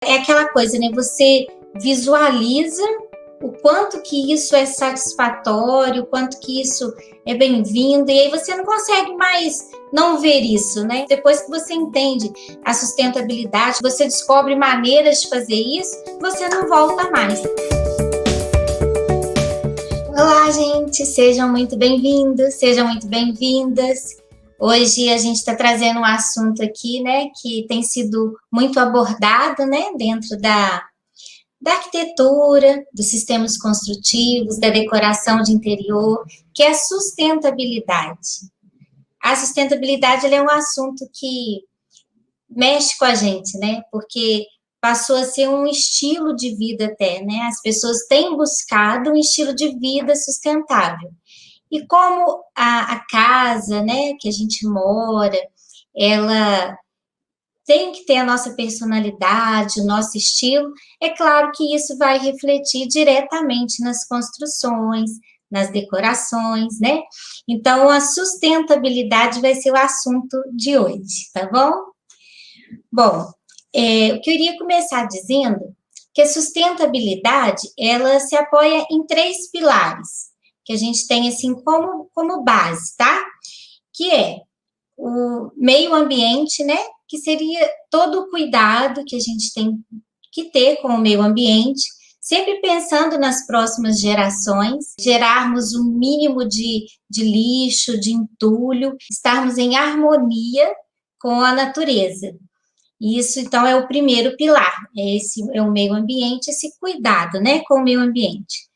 É aquela coisa, né? Você visualiza o quanto que isso é satisfatório, o quanto que isso é bem-vindo, e aí você não consegue mais não ver isso, né? Depois que você entende a sustentabilidade, você descobre maneiras de fazer isso, você não volta mais. Olá, gente! Sejam muito bem-vindos, sejam muito bem-vindas. Hoje a gente está trazendo um assunto aqui, né, que tem sido muito abordado, né, dentro da arquitetura, dos sistemas construtivos, da decoração de interior, que é a sustentabilidade. A sustentabilidade ela é um assunto que mexe com a gente, né, porque passou a ser um estilo de vida até, né, as pessoas têm buscado um estilo de vida sustentável. E como a casa, né, que a gente mora, ela tem que ter a nossa personalidade, o nosso estilo, é claro que isso vai refletir diretamente nas construções, nas decorações, né? Então, a sustentabilidade vai ser o assunto de hoje, tá bom? Bom, eu queria começar dizendo que a sustentabilidade, ela se apoia em 3 pilares, que a gente tem assim como base, tá? Que é o meio ambiente, né? Que seria todo o cuidado que a gente tem que ter com o meio ambiente, sempre pensando nas próximas gerações, gerarmos um mínimo de lixo, de entulho, estarmos em harmonia com a natureza. Isso, então, é o primeiro pilar, é o meio ambiente, esse cuidado, né, com o meio ambiente.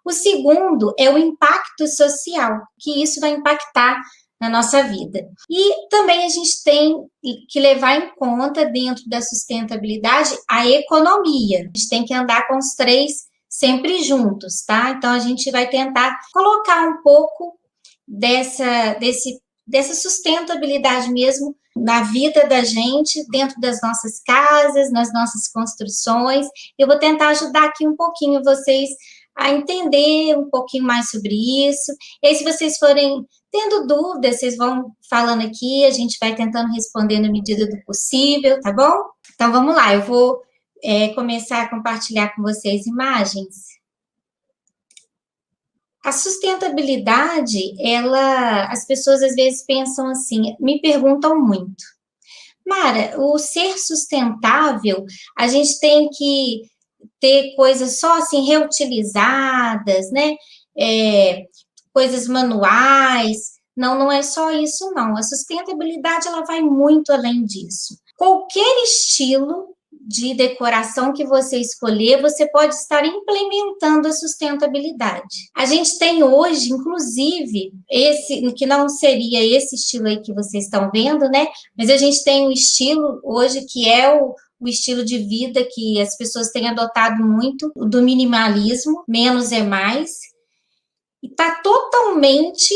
O segundo é o impacto social, que isso vai impactar na nossa vida. E também a gente tem que levar em conta, dentro da sustentabilidade, a economia. A gente tem que andar com os 3 sempre juntos, tá? Então, a gente vai tentar colocar um pouco dessa sustentabilidade mesmo na vida da gente, dentro das nossas casas, nas nossas construções. Eu vou tentar ajudar aqui um pouquinho vocês a entender um pouquinho mais sobre isso. E aí, se vocês forem tendo dúvidas, vocês vão falando aqui, a gente vai tentando responder na medida do possível, tá bom? Então, vamos lá, eu vou começar a compartilhar com vocês imagens. A sustentabilidade, as pessoas às vezes pensam assim, me perguntam muito, Mara, o ser sustentável, a gente tem que ter coisas só assim reutilizadas, né? Coisas manuais. Não, não é só isso, não. A sustentabilidade ela vai muito além disso. Qualquer estilo de decoração que você escolher, você pode estar implementando a sustentabilidade. A gente tem hoje, inclusive, esse, que não seria esse estilo aí que vocês estão vendo, né? Mas a gente tem um estilo hoje que é o estilo de vida que as pessoas têm adotado muito, do minimalismo, menos é mais, e está totalmente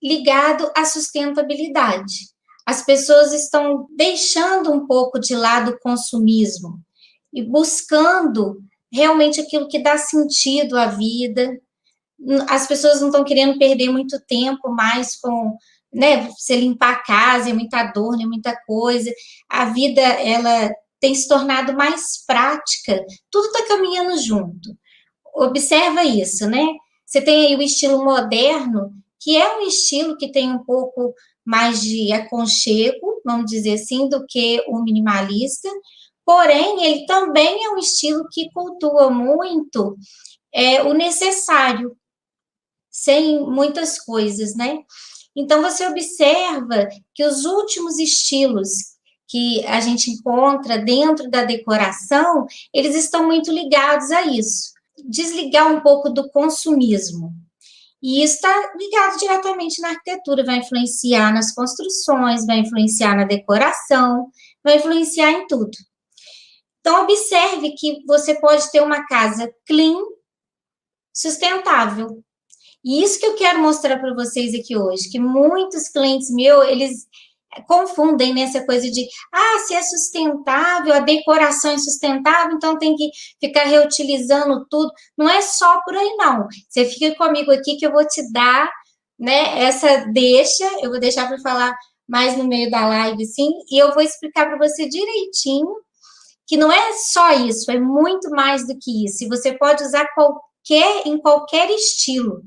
ligado à sustentabilidade. As pessoas estão deixando um pouco de lado o consumismo e buscando realmente aquilo que dá sentido à vida. As pessoas não estão querendo perder muito tempo mais com, né, você limpar a casa, é muita dor, é muita coisa. A vida, ela tem se tornado mais prática, tudo está caminhando junto. Observa isso, né? Você tem aí o estilo moderno, que é um estilo que tem um pouco mais de aconchego, vamos dizer assim, do que o minimalista, porém, ele também é um estilo que cultua muito o necessário, sem muitas coisas, né? Então, você observa que os últimos estilos que a gente encontra dentro da decoração, eles estão muito ligados a isso. Desligar um pouco do consumismo. E isso está ligado diretamente na arquitetura, vai influenciar nas construções, vai influenciar na decoração, vai influenciar em tudo. Então, observe que você pode ter uma casa clean, sustentável. E isso que eu quero mostrar para vocês aqui hoje, que muitos clientes meus, eles confundem nessa coisa de, se é sustentável, a decoração é sustentável, então tem que ficar reutilizando tudo. Não é só por aí, não. Você fica comigo aqui que eu vou te dar, né, eu vou deixar para falar mais no meio da live, sim, e eu vou explicar para você direitinho que não é só isso, é muito mais do que isso. E você pode usar em qualquer estilo.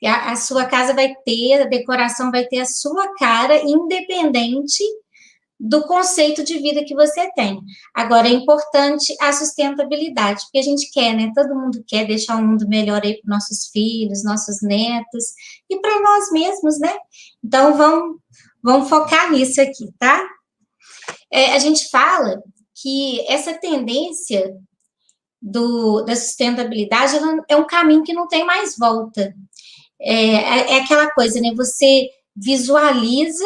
A sua casa vai ter, a decoração vai ter a sua cara, independente do conceito de vida que você tem. Agora, é importante a sustentabilidade, porque a gente quer, né? Todo mundo quer deixar um mundo melhor aí para nossos filhos, nossos netos e para nós mesmos, né? Então, vamos focar nisso aqui, tá? A gente fala que essa tendência da sustentabilidade é um caminho que não tem mais volta. É aquela coisa, né? Você visualiza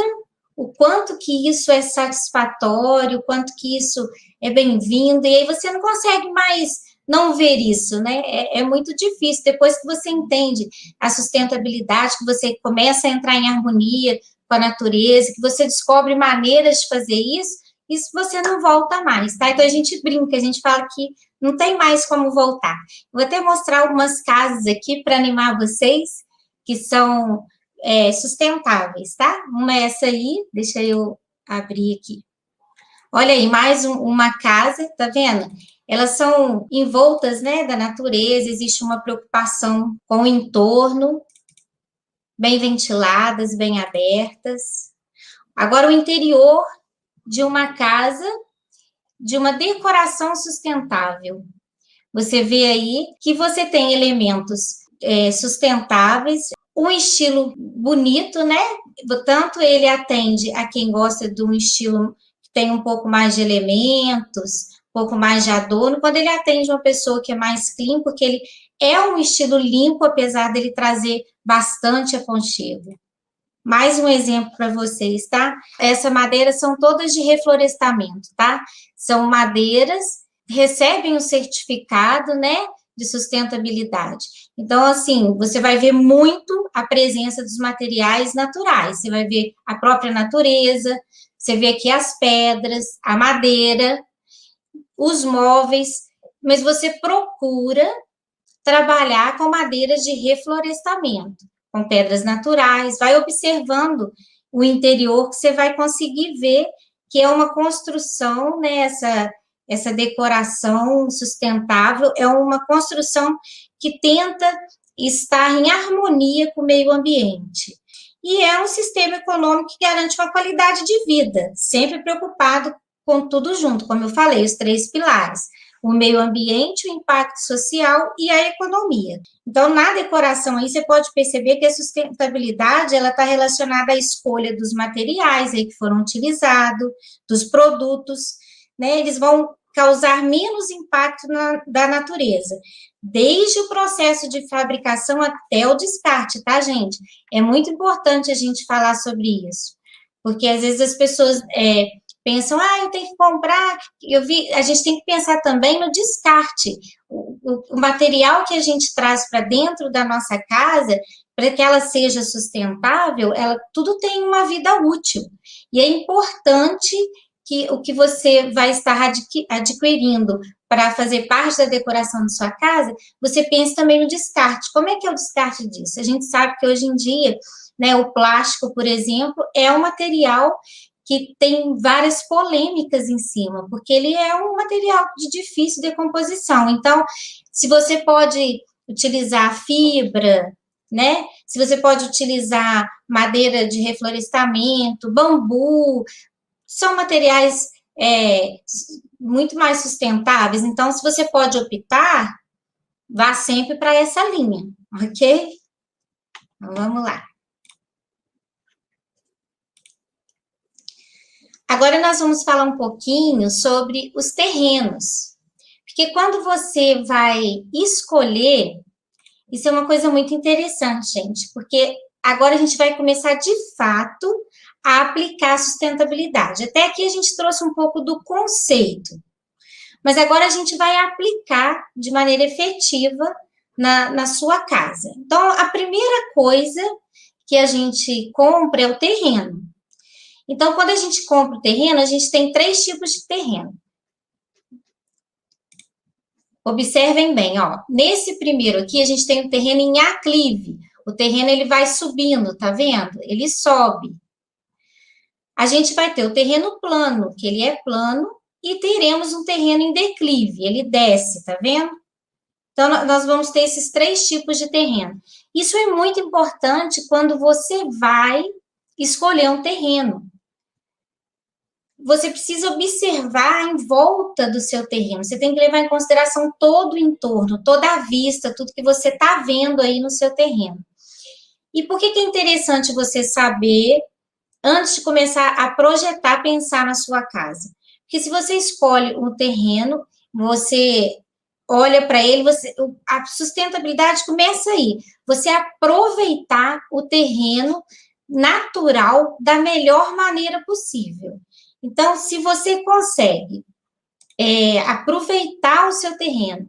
o quanto que isso é satisfatório, o quanto que isso é bem-vindo, e aí você não consegue mais não ver isso, né? É muito difícil. Depois que você entende a sustentabilidade, que você começa a entrar em harmonia com a natureza, que você descobre maneiras de fazer isso você não volta mais, tá? Então a gente brinca, a gente fala que não tem mais como voltar. Vou até mostrar algumas casas aqui para animar vocês, que são sustentáveis, tá? Uma é essa aí, deixa eu abrir aqui. Olha aí, mais uma casa, tá vendo? Elas são envoltas, né, da natureza, existe uma preocupação com o entorno, bem ventiladas, bem abertas. Agora, o interior de uma casa, de uma decoração sustentável. Você vê aí que você tem elementos sustentáveis, um estilo bonito, né? Tanto ele atende a quem gosta de um estilo que tem um pouco mais de elementos, um pouco mais de adorno, quando ele atende uma pessoa que é mais clean, porque ele é um estilo limpo, apesar dele trazer bastante aconchego. Mais um exemplo para vocês, tá? Essa madeira são todas de reflorestamento, tá? São madeiras, recebem o certificado, né, de sustentabilidade. Então, assim, você vai ver muito a presença dos materiais naturais, você vai ver a própria natureza, você vê aqui as pedras, a madeira, os móveis, mas você procura trabalhar com madeiras de reflorestamento, com pedras naturais, vai observando o interior que você vai conseguir ver que é uma construção, né, essa decoração sustentável, é uma construção que tenta estar em harmonia com o meio ambiente. E é um sistema econômico que garante uma qualidade de vida, sempre preocupado com tudo junto, como eu falei, os 3 pilares: o meio ambiente, o impacto social e a economia. Então, na decoração aí, você pode perceber que a sustentabilidade, ela está relacionada à escolha dos materiais aí que foram utilizados, dos produtos, né? Eles vão causar menos impacto da natureza, desde o processo de fabricação até o descarte, tá, gente? É muito importante a gente falar sobre isso, porque às vezes as pessoas pensam, eu tenho que comprar, a gente tem que pensar também no descarte, o material que a gente traz para dentro da nossa casa, para que ela seja sustentável, tudo tem uma vida útil, e é importante que o que você vai estar adquirindo para fazer parte da decoração de sua casa, você pense também no descarte. Como é que é o descarte disso? A gente sabe que hoje em dia, né, o plástico, por exemplo, é um material que tem várias polêmicas em cima, porque ele é um material de difícil decomposição. Então, se você pode utilizar fibra, né? Se você pode utilizar madeira de reflorestamento, bambu, são materiais muito mais sustentáveis. Então, se você pode optar, vá sempre para essa linha, ok? Então, vamos lá. Agora nós vamos falar um pouquinho sobre os terrenos, porque quando você vai escolher, isso é uma coisa muito interessante, gente, porque agora a gente vai começar de fato a aplicar a sustentabilidade. Até aqui a gente trouxe um pouco do conceito, mas agora a gente vai aplicar de maneira efetiva na sua casa. Então, a primeira coisa que a gente compra é o terreno. Então, quando a gente compra o terreno, a gente tem 3 tipos de terreno. Observem bem, ó. Nesse primeiro aqui, a gente tem o terreno em aclive. O terreno, ele vai subindo, tá vendo? Ele sobe. A gente vai ter o terreno plano, que ele é plano, e teremos um terreno em declive, ele desce, tá vendo? Então, nós vamos ter esses 3 tipos de terreno. Isso é muito importante quando você vai escolher um terreno. Você precisa observar em volta do seu terreno. Você tem que levar em consideração todo o entorno, toda a vista, tudo que você está vendo aí no seu terreno. E por que é interessante você saber antes de começar a projetar, pensar na sua casa? Porque se você escolhe um terreno, você olha para ele, a sustentabilidade começa aí. Você aproveitar o terreno natural da melhor maneira possível. Então, se você consegue aproveitar o seu terreno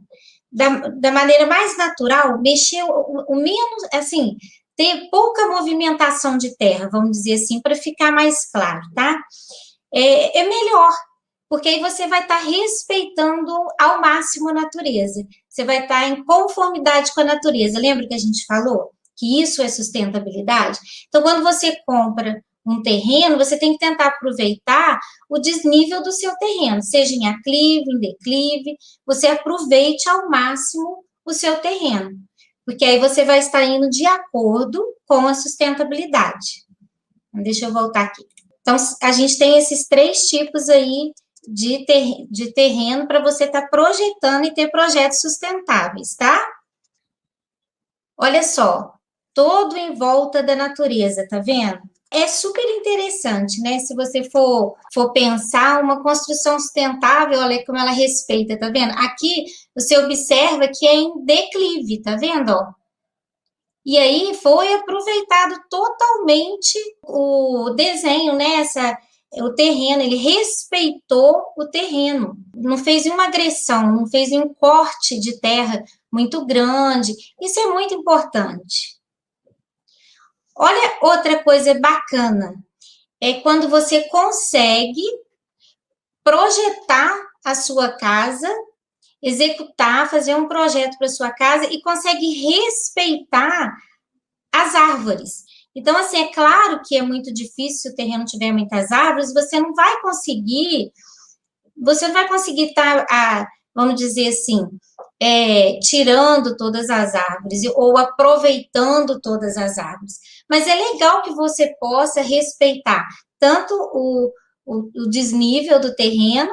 da maneira mais natural, mexer o menos, assim, ter pouca movimentação de terra, vamos dizer assim, para ficar mais claro, tá? É melhor, porque aí você vai estar respeitando ao máximo a natureza. Você vai estar em conformidade com a natureza. Lembra que a gente falou que isso é sustentabilidade? Então, quando você compra um terreno, você tem que tentar aproveitar o desnível do seu terreno, seja em aclive, em declive, você aproveite ao máximo o seu terreno, porque aí você vai estar indo de acordo com a sustentabilidade. Deixa eu voltar aqui. Então, a gente tem esses 3 tipos aí de terreno para você estar projetando e ter projetos sustentáveis, tá? Olha só, todo em volta da natureza, tá vendo? É super interessante, né? Se você for pensar uma construção sustentável, olha como ela respeita, tá vendo? Aqui você observa que é em declive, tá vendo? Ó? E aí foi aproveitado totalmente o desenho, né? O terreno, ele respeitou o terreno, não fez uma agressão, não fez um corte de terra muito grande. Isso é muito importante. Olha outra coisa bacana, é quando você consegue projetar a sua casa, executar, fazer um projeto para sua casa e consegue respeitar as árvores. Então, assim, é claro que é muito difícil se o terreno tiver muitas árvores, você não vai conseguir estar, vamos dizer assim, tirando todas as árvores ou aproveitando todas as árvores. Mas é legal que você possa respeitar tanto o desnível do terreno,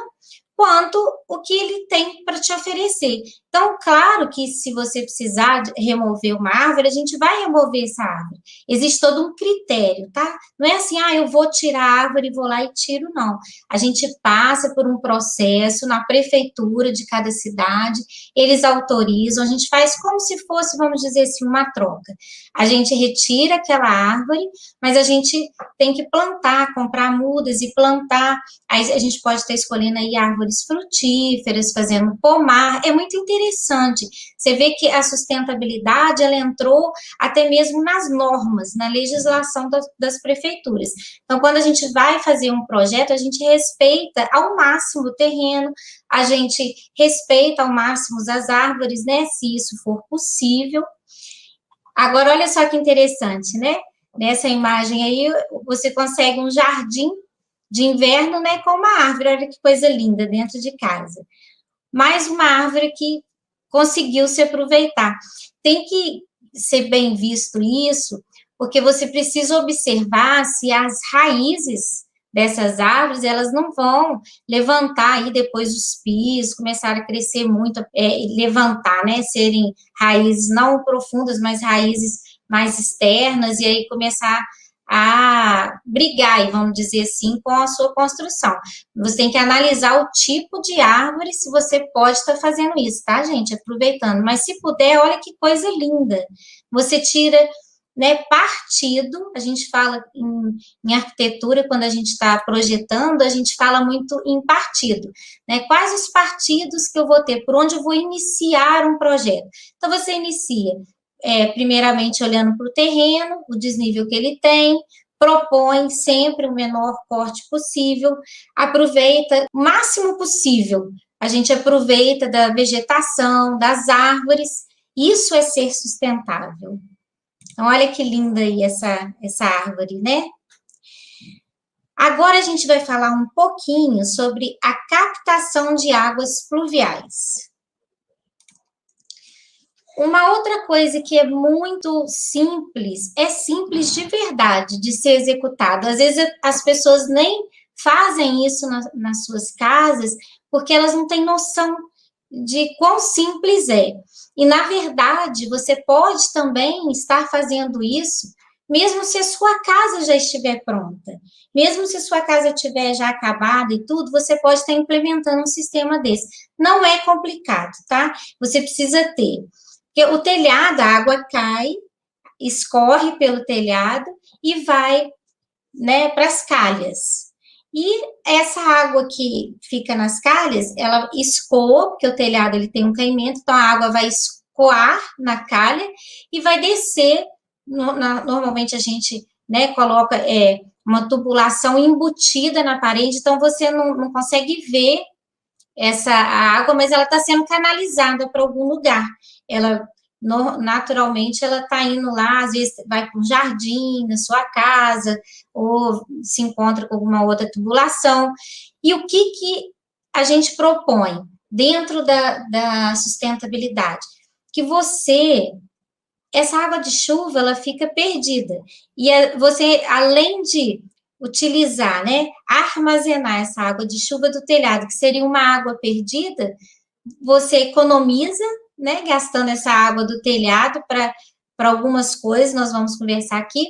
quanto o que ele tem para te oferecer. Então, claro que se você precisar remover uma árvore, a gente vai remover essa árvore. Existe todo um critério, tá? Não é assim, eu vou tirar a árvore e vou lá e tiro, não. A gente passa por um processo na prefeitura de cada cidade, eles autorizam, a gente faz como se fosse, vamos dizer assim, uma troca. A gente retira aquela árvore, mas a gente tem que plantar, comprar mudas e plantar. Aí a gente pode estar escolhendo aí árvores frutíferas, fazendo pomar. É muito interessante. Você vê que a sustentabilidade, ela entrou até mesmo nas normas, na legislação das prefeituras. Então, quando a gente vai fazer um projeto, a gente respeita ao máximo o terreno, a gente respeita ao máximo as árvores, né, se isso for possível. Agora, olha só que interessante, né? Nessa imagem aí, você consegue um jardim de inverno, né, com uma árvore, olha que coisa linda, dentro de casa. Mais uma árvore que conseguiu se aproveitar. Tem que ser bem visto isso, porque você precisa observar se as raízes dessas árvores, elas não vão levantar aí depois os pisos, começar a crescer muito, levantar, né, serem raízes não profundas, mas raízes mais externas, e aí começar a brigar, vamos dizer assim, com a sua construção. Você tem que analisar o tipo de árvore, se você pode estar fazendo isso, tá, gente? Aproveitando. Mas se puder, olha que coisa linda. Você tira, né, partido, a gente fala em arquitetura, quando a gente está projetando, a gente fala muito em partido, né? Quais os partidos que eu vou ter, por onde eu vou iniciar um projeto. Então, você inicia primeiramente olhando para o terreno, o desnível que ele tem, propõe sempre o menor corte possível, aproveita o máximo possível, a gente aproveita da vegetação, das árvores, isso é ser sustentável. Então, olha que linda aí essa árvore, né? Agora a gente vai falar um pouquinho sobre a captação de águas pluviais. Uma outra coisa que é muito simples, é simples de verdade de ser executado. Às vezes as pessoas nem fazem isso nas suas casas, porque elas não têm noção de quão simples é. E, na verdade, você pode também estar fazendo isso, mesmo se a sua casa já estiver pronta. Mesmo se a sua casa estiver já acabada e tudo, você pode estar implementando um sistema desse. Não é complicado, tá? Você precisa ter. Porque o telhado, a água cai, escorre pelo telhado e vai, né, para as calhas. E essa água que fica nas calhas, ela escoa, porque o telhado ele tem um caimento, então a água vai escoar na calha e vai descer. Normalmente a gente, né, coloca uma tubulação embutida na parede, então você não consegue ver essa água, mas ela está sendo canalizada para algum lugar. Ela naturalmente ela está indo lá, às vezes vai para um jardim, na sua casa, ou se encontra com alguma outra tubulação. E o que a gente propõe dentro da sustentabilidade? Que essa água de chuva, ela fica perdida. E você, além de utilizar, né, armazenar essa água de chuva do telhado, que seria uma água perdida, você economiza, né, gastando essa água do telhado para algumas coisas, nós vamos conversar aqui,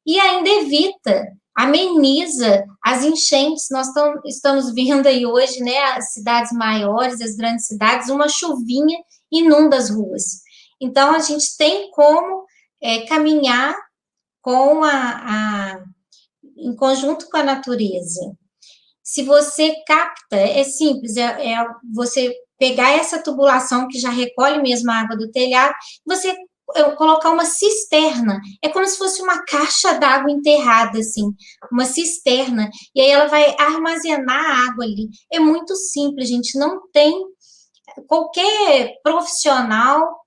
e ainda evita, ameniza as enchentes. Nós estamos vendo aí hoje, né, as cidades maiores, as grandes cidades, uma chuvinha inunda as ruas. Então, a gente tem como caminhar com em conjunto com a natureza. Se você capta, é simples, você pegar essa tubulação que já recolhe mesmo a água do telhado, você colocar uma cisterna, é como se fosse uma caixa d'água enterrada, assim, uma cisterna, e aí ela vai armazenar a água ali. É muito simples, gente, não tem, qualquer profissional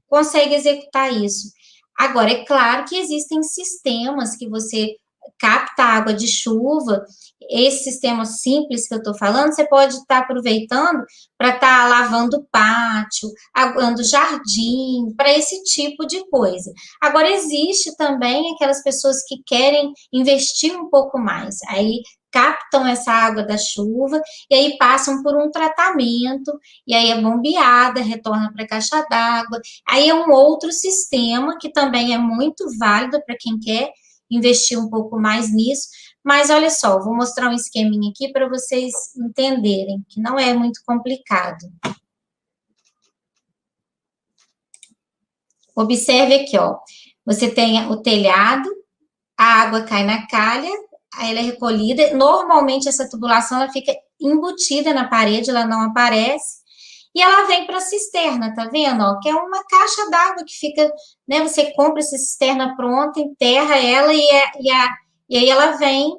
consegue executar isso. Agora, é claro que existem sistemas que você capta água de chuva, esse sistema simples que eu estou falando, você pode estar aproveitando para estar lavando o pátio, aguando o jardim, para esse tipo de coisa. Agora, existe também aquelas pessoas que querem investir um pouco mais, aí captam essa água da chuva e aí passam por um tratamento, e aí é bombeada, retorna para a caixa d'água. Aí é um outro sistema que também é muito válido para quem quer investir um pouco mais nisso. Mas olha só, vou mostrar um esqueminha aqui para vocês entenderem, que não é muito complicado. Observe aqui, ó. Você tem o telhado, a água cai na calha, aí ela é recolhida. Normalmente essa tubulação ela fica embutida na parede, ela não aparece. E ela vem para a cisterna, tá vendo? Ó, que é uma caixa d'água que fica, né? Você compra essa cisterna pronta, enterra ela e aí ela vem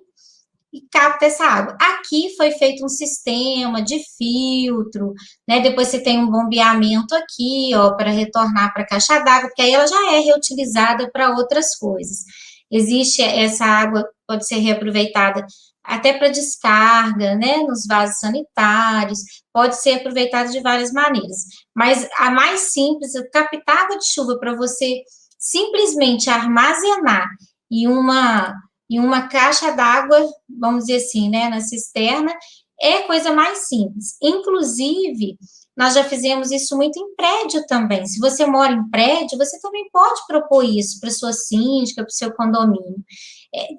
e capta essa água. Aqui foi feito um sistema de filtro, né? Depois você tem um bombeamento aqui, ó, para retornar para a caixa d'água, porque aí ela já é reutilizada para outras coisas. Existe essa água, pode ser reaproveitada até para descarga, né, nos vasos sanitários, pode ser aproveitada de várias maneiras. Mas a mais simples, captar água de chuva para você simplesmente armazenar em uma caixa d'água, vamos dizer assim, né, na cisterna, é coisa mais simples. Inclusive, nós já fizemos isso muito em prédio também. Se você mora em prédio, você também pode propor isso para sua síndica, para o seu condomínio.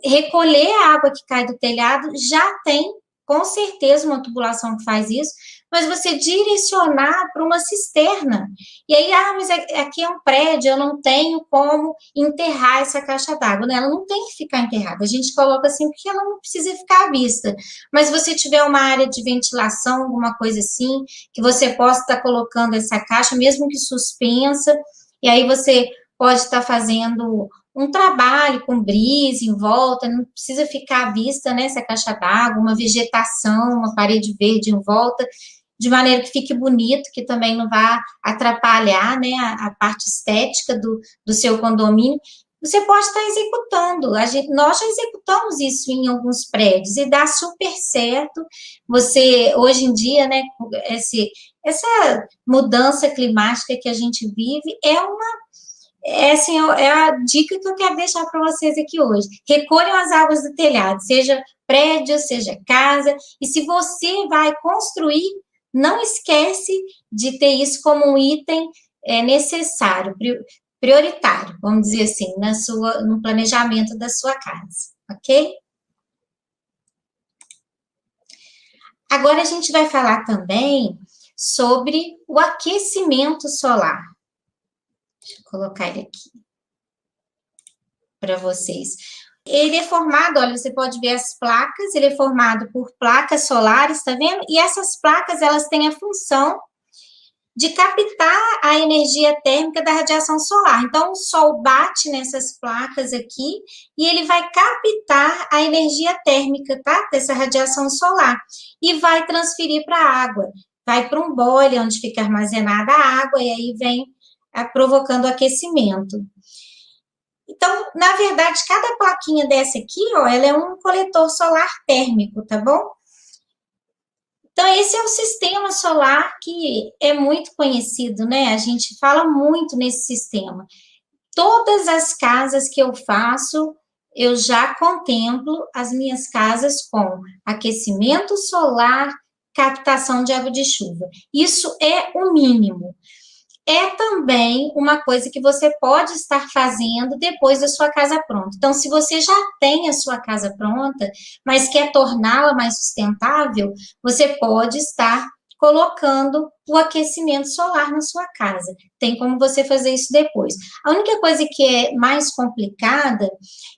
Recolher a água que cai do telhado já tem, com certeza, uma tubulação que faz isso, mas você direcionar para uma cisterna. E aí, mas aqui é um prédio, eu não tenho como enterrar essa caixa d'água, né? Ela não tem que ficar enterrada, a gente coloca assim porque ela não precisa ficar à vista. Mas se você tiver uma área de ventilação, alguma coisa assim, que você possa estar colocando essa caixa, mesmo que suspensa, e aí você pode estar fazendo um trabalho com brise em volta, não precisa ficar à vista, né, essa caixa d'água, uma vegetação, uma parede verde em volta, de maneira que fique bonito, que também não vá atrapalhar, né, a parte estética do seu condomínio. você pode estar executando. Nós já executamos isso em alguns prédios e dá super certo. Você, hoje em dia, né, essa mudança climática que a gente vive assim, é a dica que eu quero deixar para vocês aqui hoje. Recolham as águas do telhado, seja prédio, seja casa, e se você vai construir, não esquece de ter isso como um item necessário, prioritário, vamos dizer assim, no planejamento da sua casa, ok? Agora a gente vai falar também sobre o aquecimento solar. Deixa eu colocar ele aqui para vocês. Ele é formado, olha, você pode ver as placas, ele é formado por placas solares, tá vendo? E essas placas, elas têm a função de captar a energia térmica da radiação solar. Então, o sol bate nessas placas aqui e ele vai captar a energia térmica, tá? Dessa radiação solar e vai transferir para a água. Vai para um boiler onde fica armazenada a água e aí vem provocando aquecimento. Então, na verdade, cada plaquinha dessa aqui, ó, ela é um coletor solar térmico, tá bom? Então, esse é o sistema solar que é muito conhecido, né? A gente fala muito nesse sistema. Todas as casas que eu faço, eu já contemplo as minhas casas com aquecimento solar, captação de água de chuva. Isso é o mínimo. É também uma coisa que você pode estar fazendo depois da sua casa pronta. Então, se você já tem a sua casa pronta, mas quer torná-la mais sustentável, você pode estar colocando o aquecimento solar na sua casa. Tem como você fazer isso depois. A única coisa que é mais complicada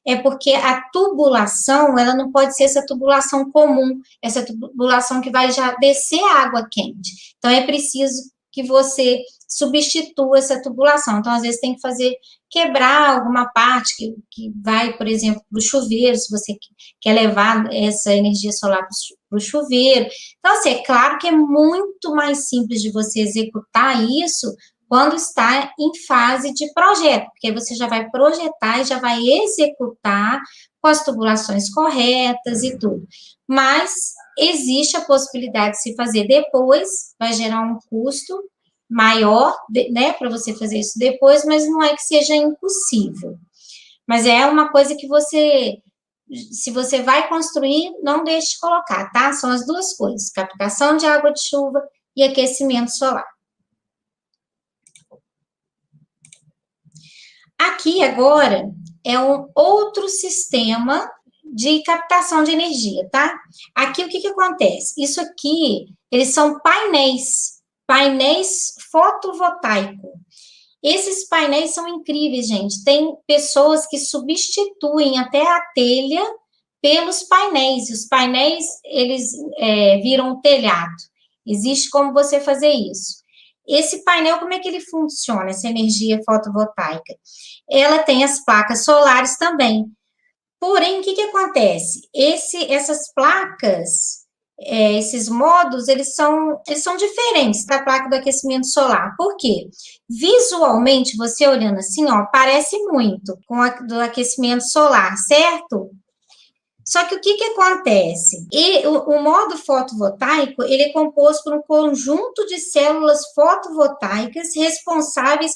é porque a tubulação, ela não pode ser essa tubulação comum, essa tubulação que vai já descer a água quente. Então, é preciso que você substitua essa tubulação. Então, às vezes, tem que quebrar alguma parte que vai, por exemplo, para o chuveiro, se você quer levar essa energia solar para o chuveiro. Então, assim, é claro que é muito mais simples de você executar isso quando está em fase de projeto, porque você já vai projetar e já vai executar com as tubulações corretas e tudo. Mas existe a possibilidade de se fazer depois, vai gerar um custo maior, né, para você fazer isso depois, mas não é que seja impossível. Mas é uma coisa que você, se você vai construir, não deixe de colocar, tá? São as duas coisas, captação de água de chuva e aquecimento solar. Aqui agora é um outro sistema de captação de energia, tá? Aqui o que acontece? Isso aqui, eles são painéis fotovoltaicos. Esses painéis são incríveis, gente. Tem pessoas que substituem até a telha pelos painéis. Os painéis, eles viram telhado. Existe como você fazer isso. Esse painel, como é que ele funciona, essa energia fotovoltaica? Ela tem as placas solares também. Porém, o que acontece? Essas placas, esses modos, eles são diferentes da placa do aquecimento solar. Por quê? Visualmente, você olhando assim, ó, parece muito com a do aquecimento solar, certo? Só que o que acontece? O modo fotovoltaico, ele é composto por um conjunto de células fotovoltaicas responsáveis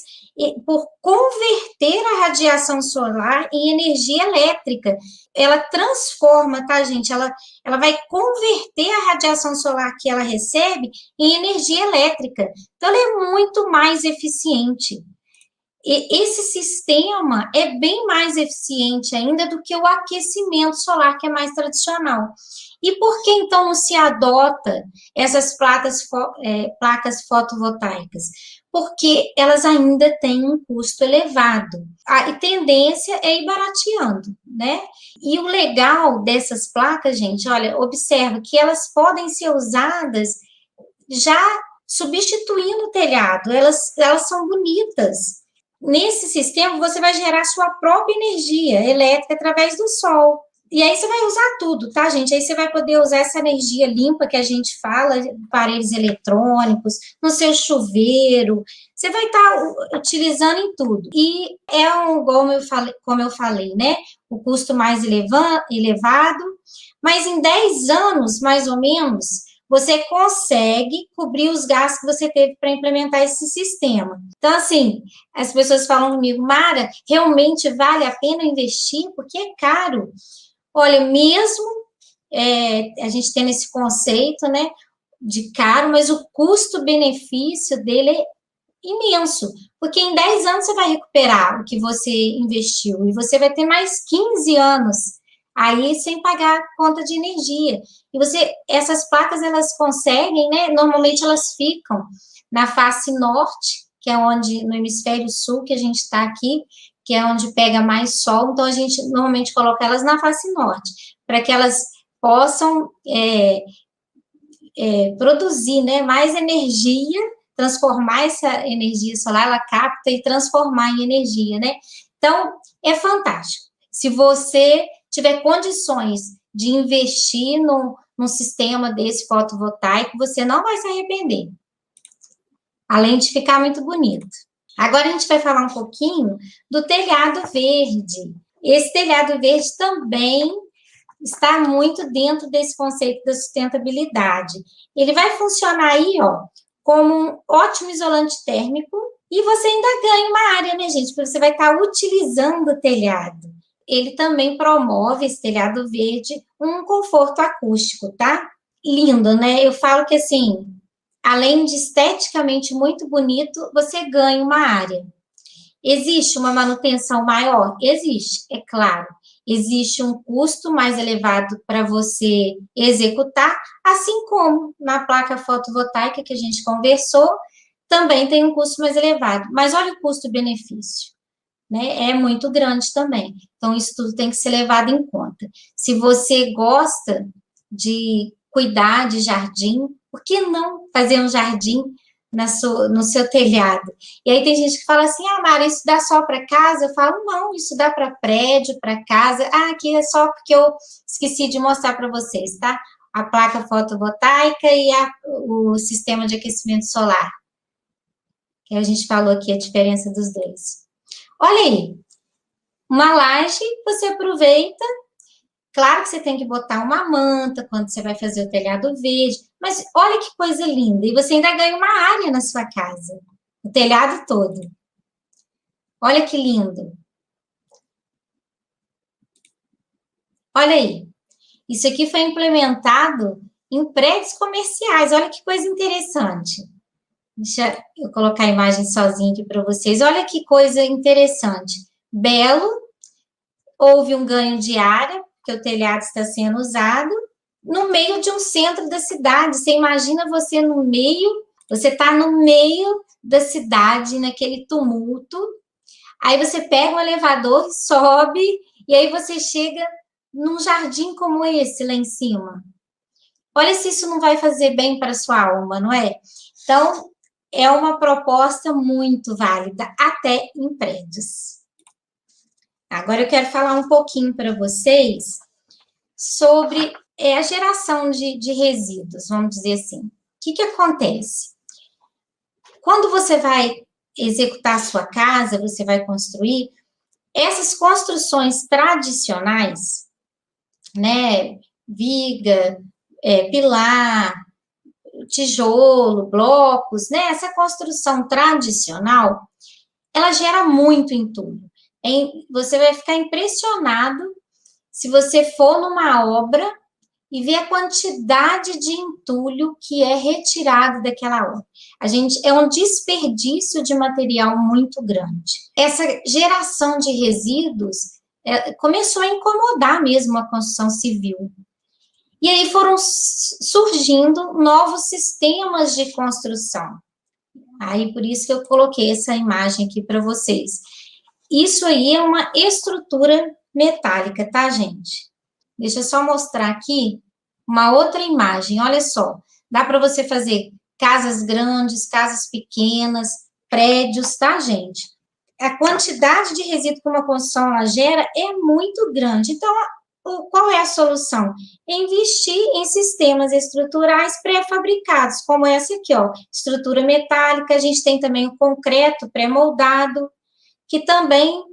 por converter a radiação solar em energia elétrica. Ela transforma, tá, gente? Ela vai converter a radiação solar que ela recebe em energia elétrica. Então, ela é muito mais eficiente. E esse sistema é bem mais eficiente ainda do que o aquecimento solar, que é mais tradicional. E por que, então, não se adota essas placas fotovoltaicas? Porque elas ainda têm um custo elevado. A tendência é ir barateando, né? E o legal dessas placas, gente, olha, observa que elas podem ser usadas já substituindo o telhado. Elas são bonitas. Nesse sistema, você vai gerar sua própria energia elétrica através do sol. E aí você vai usar tudo, tá, gente? Aí você vai poder usar essa energia limpa que a gente fala, aparelhos eletrônicos, no seu chuveiro, você vai estar utilizando em tudo. E como eu falei, né? O custo mais elevado, mas em 10 anos, mais ou menos, você consegue cobrir os gastos que você teve para implementar esse sistema. Então, assim, as pessoas falam comigo, Mara, realmente vale a pena investir? Porque é caro. Olha, mesmo a gente tendo esse conceito, né, de caro, mas o custo-benefício dele é imenso, porque em 10 anos você vai recuperar o que você investiu e você vai ter mais 15 anos aí sem pagar conta de energia. E essas placas, elas conseguem, né? Normalmente elas ficam na face norte, que é onde, no hemisfério sul, que a gente está aqui, que é onde pega mais sol, então a gente normalmente coloca elas na face norte, para que elas possam produzir, né, mais energia, transformar essa energia solar, ela capta e transformar em energia, né? Então, é fantástico. Se você tiver condições de investir num sistema desse fotovoltaico, você não vai se arrepender. Além de ficar muito bonito. Agora a gente vai falar um pouquinho do telhado verde. Esse telhado verde também está muito dentro desse conceito da sustentabilidade. Ele vai funcionar aí, ó, como um ótimo isolante térmico e você ainda ganha uma área, né, gente? Porque você vai estar utilizando o telhado. Ele também promove, esse telhado verde, um conforto acústico, tá? Lindo, né? Eu falo que, assim, além de esteticamente muito bonito, você ganha uma área. Existe uma manutenção maior? Existe, é claro. Existe um custo mais elevado para você executar, assim como na placa fotovoltaica que a gente conversou, também tem um custo mais elevado. Mas olha o custo-benefício, né? É muito grande também. Então, isso tudo tem que ser levado em conta. Se você gosta de cuidar de jardim, por que não fazer um jardim no seu telhado? E aí tem gente que fala assim, Mara, isso dá só para casa? Eu falo, não, isso dá para prédio, para casa. Aqui é só porque eu esqueci de mostrar para vocês, tá? A placa fotovoltaica e o sistema de aquecimento solar. Que a gente falou aqui a diferença dos dois. Olha aí, uma laje, você aproveita. Claro que você tem que botar uma manta quando você vai fazer o telhado verde, mas olha que coisa linda. E você ainda ganha uma área na sua casa, o telhado todo. Olha que lindo. Olha aí. Isso aqui foi implementado em prédios comerciais. Olha que coisa interessante. Deixa eu colocar a imagem sozinha aqui para vocês. Olha que coisa interessante. Belo, houve um ganho de área, porque o telhado está sendo usado, no meio de um centro da cidade. Você imagina você no meio, você está no meio da cidade, naquele tumulto, aí você pega um elevador, sobe, e aí você chega num jardim como esse lá em cima. Olha se isso não vai fazer bem para a sua alma, não é? Então, é uma proposta muito válida, até em prédios. Agora eu quero falar um pouquinho para vocês sobre a geração de resíduos, vamos dizer assim. O que acontece? Quando você vai executar a sua casa, você vai construir, essas construções tradicionais, né, viga, pilar, tijolo, blocos, né, essa construção tradicional, ela gera muito entulho. Você vai ficar impressionado se você for numa obra e ver a quantidade de entulho que é retirado daquela obra. É um desperdício de material muito grande. Essa geração de resíduos começou a incomodar mesmo a construção civil. E aí foram surgindo novos sistemas de construção. Aí por isso que eu coloquei essa imagem aqui para vocês. Isso aí é uma estrutura metálica, tá, gente? Deixa eu só mostrar aqui uma outra imagem, olha só. Dá para você fazer casas grandes, casas pequenas, prédios, tá, gente? A quantidade de resíduo que uma construção ela gera é muito grande. Então, qual é a solução? Investir em sistemas estruturais pré-fabricados, como essa aqui, ó, estrutura metálica. A gente tem também o concreto pré-moldado, que também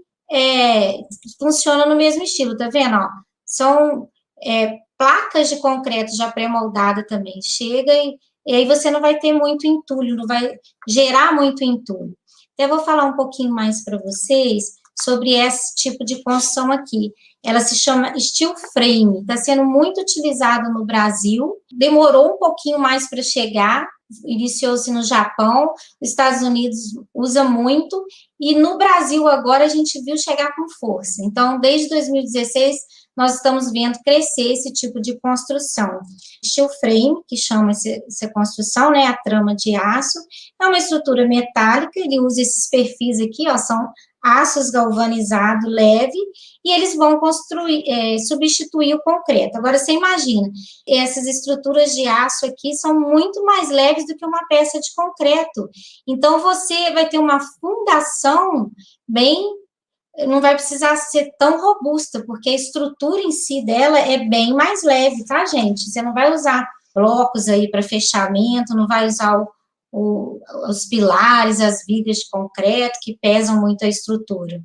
funciona no mesmo estilo, tá vendo? Ó? São placas de concreto já pré-moldada também. Chega e aí você não vai ter muito entulho, não vai gerar muito entulho. Então, eu vou falar um pouquinho mais para vocês sobre esse tipo de construção aqui. Ela se chama steel frame, está sendo muito utilizado no Brasil, demorou um pouquinho mais para chegar, iniciou-se no Japão, os Estados Unidos usa muito, e no Brasil agora a gente viu chegar com força. Então, desde 2016, nós estamos vendo crescer esse tipo de construção. Steel frame, que chama essa construção, né, a trama de aço, é uma estrutura metálica, ele usa esses perfis aqui, ó, são aços galvanizados leve, e eles vão substituir o concreto. Agora, você imagina, essas estruturas de aço aqui são muito mais leves do que uma peça de concreto. Então, você vai ter uma fundação não vai precisar ser tão robusta, porque a estrutura em si dela é bem mais leve, tá, gente? Você não vai usar blocos aí para fechamento, não vai usar os pilares, as vigas de concreto, que pesam muito a estrutura.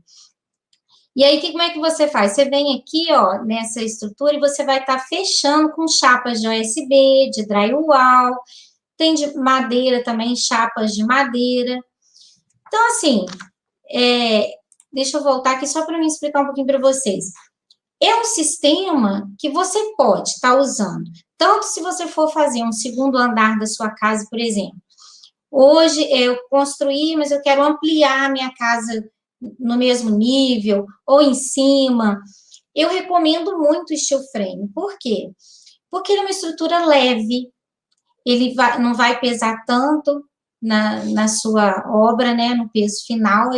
E aí, como é que você faz? Você vem aqui, ó, nessa estrutura, e você vai estar fechando com chapas de OSB, de drywall, tem de madeira também, chapas de madeira. Então, assim, deixa eu voltar aqui só para me explicar um pouquinho para vocês. É um sistema que você pode estar usando, tanto se você for fazer um segundo andar da sua casa, por exemplo. Hoje eu construí, mas eu quero ampliar a minha casa no mesmo nível, ou em cima. Eu recomendo muito o steel frame. Por quê? Porque ele é uma estrutura leve, ele não vai pesar tanto na sua obra, né, no peso final,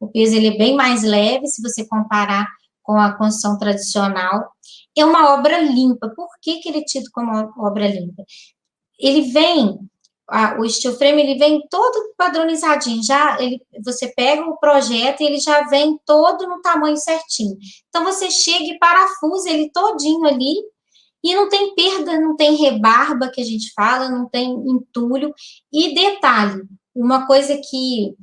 o peso ele é bem mais leve, se você comparar com a construção tradicional. É uma obra limpa. Por que ele é tido como obra limpa? Ele vem, o steel frame, ele vem todo padronizadinho, você pega o projeto e ele já vem todo no tamanho certinho. Então, você chega e parafusa ele todinho ali, e não tem perda, não tem rebarba, que a gente fala, não tem entulho. E detalhe, uma coisa que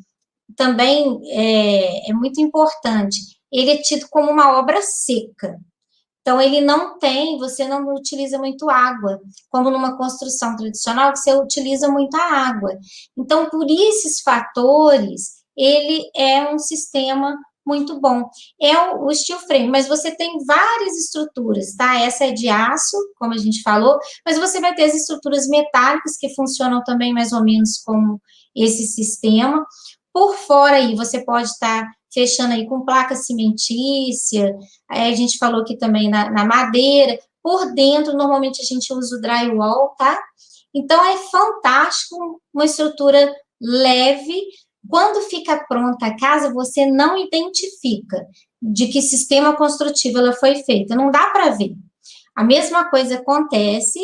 também é muito importante, ele é tido como uma obra seca. Então, você não utiliza muito água, como numa construção tradicional, que você utiliza muita água. Então, por esses fatores, ele é um sistema muito bom. É o steel frame, mas você tem várias estruturas, tá? Essa é de aço, como a gente falou, mas você vai ter as estruturas metálicas, que funcionam também mais ou menos como esse sistema. Por fora aí, você pode estar fechando aí com placa cimentícia, aí a gente falou aqui também na madeira. Por dentro, normalmente a gente usa o drywall, tá? Então, é fantástico, uma estrutura leve. Quando fica pronta a casa, você não identifica de que sistema construtivo ela foi feita, não dá para ver. A mesma coisa acontece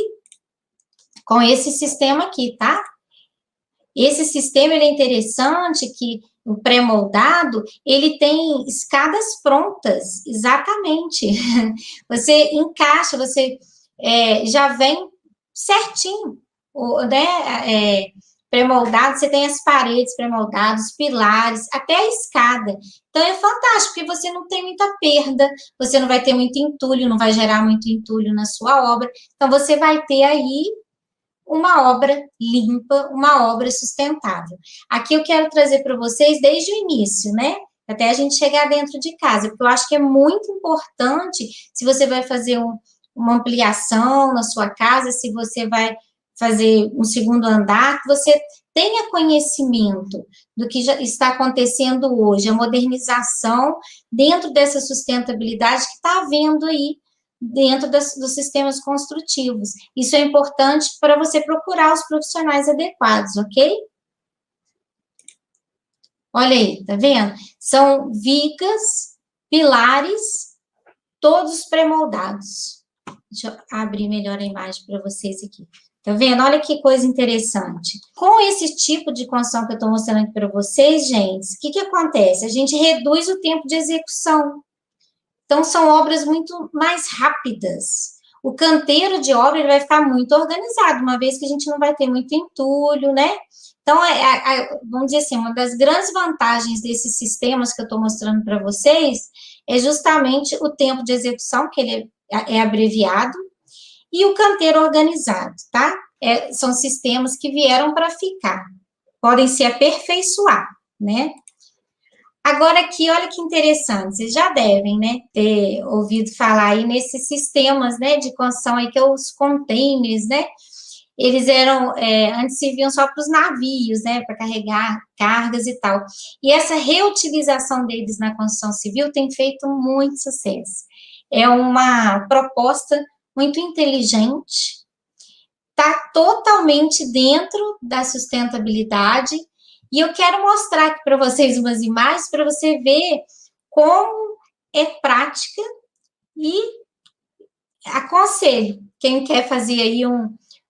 com esse sistema aqui, tá? Esse sistema ele é interessante, que o pré-moldado, ele tem escadas prontas, exatamente. Você encaixa, você já vem certinho, né? Pré-moldado, você tem as paredes pré-moldadas, os pilares, até a escada. Então, é fantástico, porque você não tem muita perda, você não vai ter muito entulho, não vai gerar muito entulho na sua obra. Então, você vai ter aí uma obra limpa, uma obra sustentável. Aqui eu quero trazer para vocês desde o início, né? Até a gente chegar dentro de casa, porque eu acho que é muito importante, se você vai fazer uma ampliação na sua casa, se você vai fazer um segundo andar, que você tenha conhecimento do que já está acontecendo hoje, a modernização dentro dessa sustentabilidade que está havendo aí dentro dos sistemas construtivos. Isso é importante para você procurar os profissionais adequados, ok? Olha aí, tá vendo? São vigas, pilares, todos pré-moldados. Deixa eu abrir melhor a imagem para vocês aqui. Tá vendo? Olha que coisa interessante. Com esse tipo de construção que eu estou mostrando aqui para vocês, gente, o que acontece? A gente reduz o tempo de execução. Então, são obras muito mais rápidas. O canteiro de obra ele vai ficar muito organizado, uma vez que a gente não vai ter muito entulho, né? Então, vamos dizer assim, uma das grandes vantagens desses sistemas que eu estou mostrando para vocês é justamente o tempo de execução, que ele é abreviado, e o canteiro organizado, tá? São sistemas que vieram para ficar, podem se aperfeiçoar, né? Agora aqui, olha que interessante, vocês já devem, né, ter ouvido falar aí nesses sistemas, né, de construção aí, que é os containers, né, eles eram, antes serviam só para os navios, né, para carregar cargas e tal, e essa reutilização deles na construção civil tem feito muito sucesso. É uma proposta muito inteligente, está totalmente dentro da sustentabilidade, e eu quero mostrar aqui para vocês umas imagens para você ver como é prática e aconselho. Quem quer fazer aí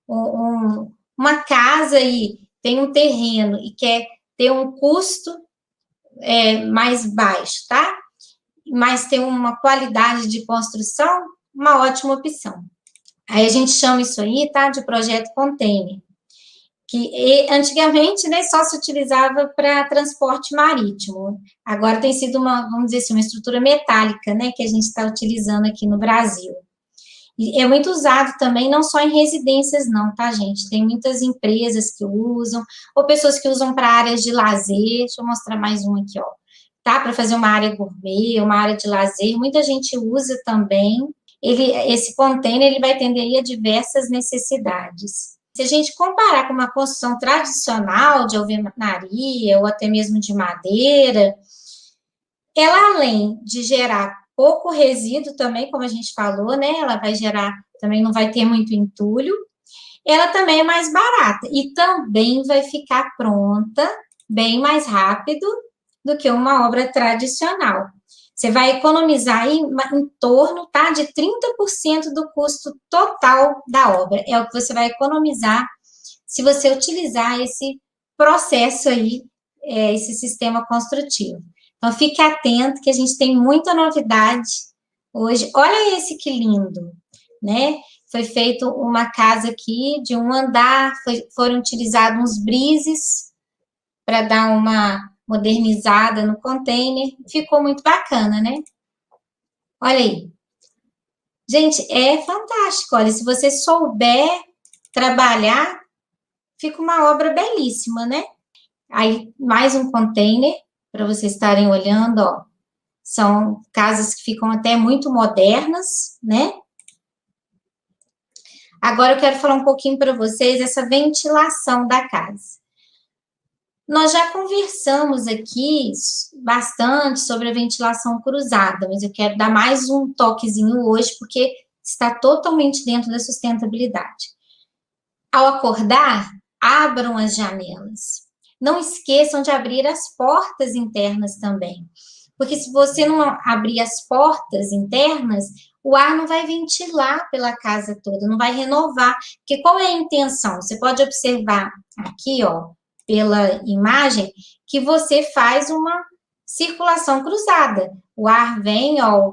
uma casa e tem um terreno e quer ter um custo mais baixo, tá? Mas tem uma qualidade de construção, uma ótima opção. Aí a gente chama isso aí, tá, de projeto container, que antigamente, né, só se utilizava para transporte marítimo. Agora tem sido vamos dizer assim, uma estrutura metálica, né, que a gente está utilizando aqui no Brasil. E é muito usado também, não só em residências não, tá, gente? Tem muitas empresas que usam, ou pessoas que usam para áreas de lazer. Deixa eu mostrar mais um aqui, ó. Tá, para fazer uma área gourmet, uma área de lazer, muita gente usa também. Esse container, ele vai atender aí a diversas necessidades. Se a gente comparar com uma construção tradicional de alvenaria ou até mesmo de madeira, ela, além de gerar pouco resíduo também, como a gente falou, né? Ela vai gerar, também não vai ter muito entulho, ela também é mais barata e também vai ficar pronta bem mais rápido do que uma obra tradicional. Você vai economizar aí em torno, tá, de 30% do custo total da obra. É o que você vai economizar se você utilizar esse processo aí, esse sistema construtivo. Então, fique atento que a gente tem muita novidade hoje. Olha esse que lindo, né? Foi feito uma casa aqui de um andar, foram utilizados uns brises para dar uma modernizada no container. Ficou muito bacana, né? Olha aí. Gente, é fantástico. Olha, se você souber trabalhar, fica uma obra belíssima, né? Aí, mais um container, para vocês estarem olhando, ó. São casas que ficam até muito modernas, né? Agora eu quero falar um pouquinho para vocês essa ventilação da casa. Nós já conversamos aqui bastante sobre a ventilação cruzada, mas eu quero dar mais um toquezinho hoje, porque está totalmente dentro da sustentabilidade. Ao acordar, abram as janelas. Não esqueçam de abrir as portas internas também, porque se você não abrir as portas internas, o ar não vai ventilar pela casa toda, não vai renovar. Porque qual é a intenção? Você pode observar aqui, ó, pela imagem, que você faz uma circulação cruzada. O ar vem, ó,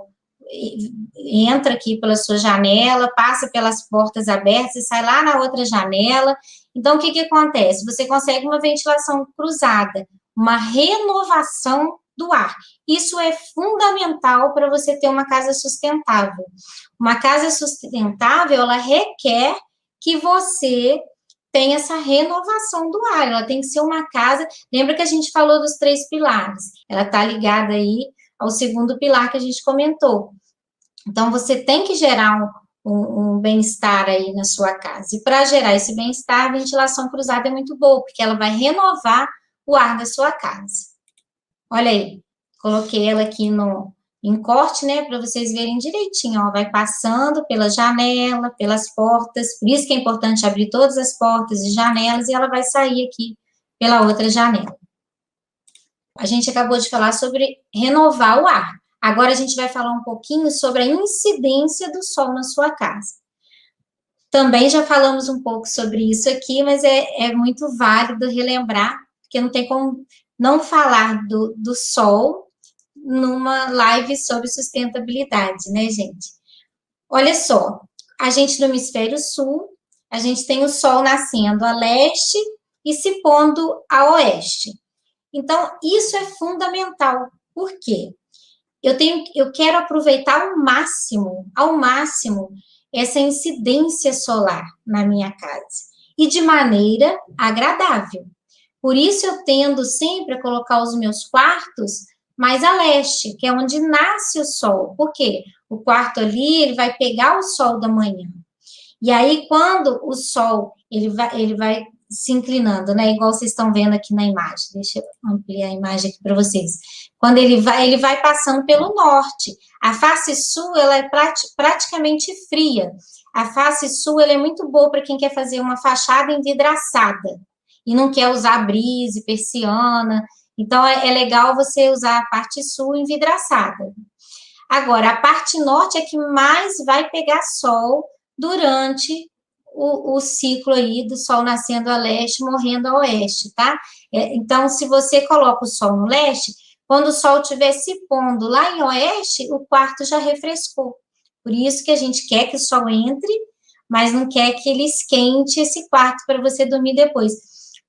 entra aqui pela sua janela, passa pelas portas abertas e sai lá na outra janela. Então, o que acontece? Você consegue uma ventilação cruzada, uma renovação do ar. Isso é fundamental para você ter uma casa sustentável. Uma casa sustentável, ela requer que você tenha essa renovação do ar. Ela tem que ser uma casa... Lembra que a gente falou dos 3 pilares? Ela está ligada aí ao segundo pilar que a gente comentou. Então, você tem que gerar um bem-estar aí na sua casa. E para gerar esse bem-estar, a ventilação cruzada é muito boa, porque ela vai renovar o ar da sua casa. Olha aí, coloquei ela aqui em corte, né, para vocês verem direitinho, ó, vai passando pela janela, pelas portas, por isso que é importante abrir todas as portas e janelas, e ela vai sair aqui pela outra janela. A gente acabou de falar sobre renovar o ar. Agora a gente vai falar um pouquinho sobre a incidência do sol na sua casa. Também já falamos um pouco sobre isso aqui, mas é muito válido relembrar, porque não tem como não falar do sol numa live sobre sustentabilidade, né, gente? Olha só, a gente no hemisfério sul, a gente tem o sol nascendo a leste e se pondo a oeste. Então, isso é fundamental. Por quê? Eu quero aproveitar ao máximo, essa incidência solar na minha casa e de maneira agradável. Por isso eu tendo sempre a colocar os meus quartos mais a leste, que é onde nasce o sol. Por quê? O quarto ali, ele vai pegar o sol da manhã. E aí, quando o sol, ele vai se inclinando, né? Igual vocês estão vendo aqui na imagem. Deixa eu ampliar a imagem aqui para vocês. Quando ele vai passando pelo norte. A face sul, ela é praticamente fria. A face sul, ela é muito boa para quem quer fazer uma fachada envidraçada e não quer usar brise, persiana. Então, é legal você usar a parte sul envidraçada. Agora, a parte norte é que mais vai pegar sol durante o ciclo aí do sol nascendo a leste, morrendo a oeste, tá? Então, se você coloca o sol no leste, quando o sol estiver se pondo lá em oeste, o quarto já refrescou. Por isso que a gente quer que o sol entre, mas não quer que ele esquente esse quarto para você dormir depois.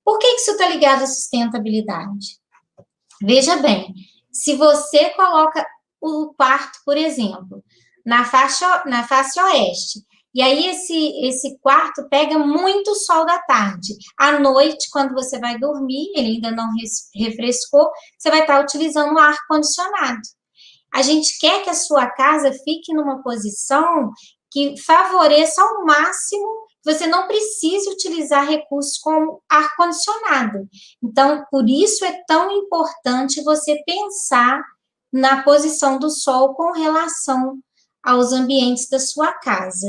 Por que isso está ligado à sustentabilidade? Veja bem, se você coloca o quarto, por exemplo, na face oeste, e aí esse quarto pega muito sol da tarde. À noite, quando você vai dormir, ele ainda não refrescou, você vai estar utilizando o ar-condicionado. A gente quer que a sua casa fique numa posição que favoreça ao máximo, você não precise utilizar recursos como ar-condicionado. Então, por isso é tão importante você pensar na posição do sol com relação aos ambientes da sua casa.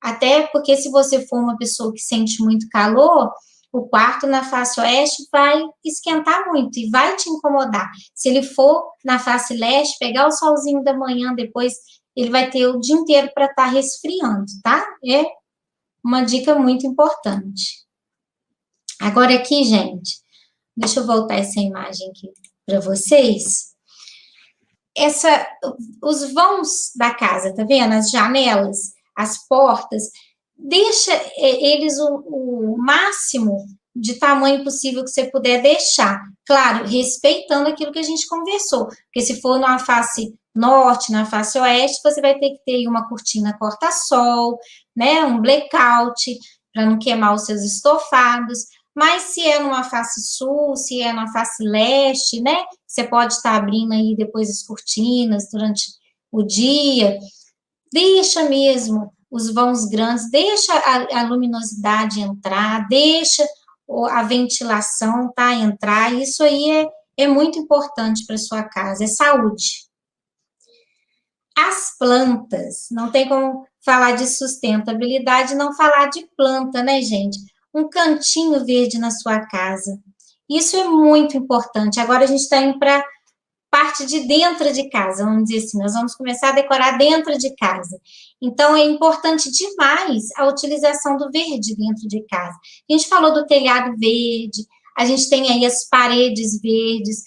Até porque se você for uma pessoa que sente muito calor, o quarto na face oeste vai esquentar muito e vai te incomodar. Se ele for na face leste, pegar o solzinho da manhã, depois ele vai ter o dia inteiro para estar resfriando, tá? É uma dica muito importante. Agora aqui, gente, deixa eu voltar essa imagem aqui para vocês. Os vãos da casa, tá vendo? As janelas, as portas, deixa eles o máximo de tamanho possível que você puder deixar. Claro, respeitando aquilo que a gente conversou. Porque se for na face norte, na face oeste, você vai ter que ter uma cortina corta-sol, né? Um blackout, para não queimar os seus estofados. Mas se é numa face sul, se é na face leste, né? Você pode estar abrindo aí depois as cortinas durante o dia. Deixa mesmo os vãos grandes, deixa a luminosidade entrar, deixa a ventilação, tá, entrar. Isso aí é muito importante para sua casa, é saúde. As plantas, não tem como falar de sustentabilidade, não falar de planta, né, gente? Um cantinho verde na sua casa. Isso é muito importante. Agora a gente está indo para parte de dentro de casa, vamos dizer assim, nós vamos começar a decorar dentro de casa. Então, é importante demais a utilização do verde dentro de casa. A gente falou do telhado verde, a gente tem aí as paredes verdes.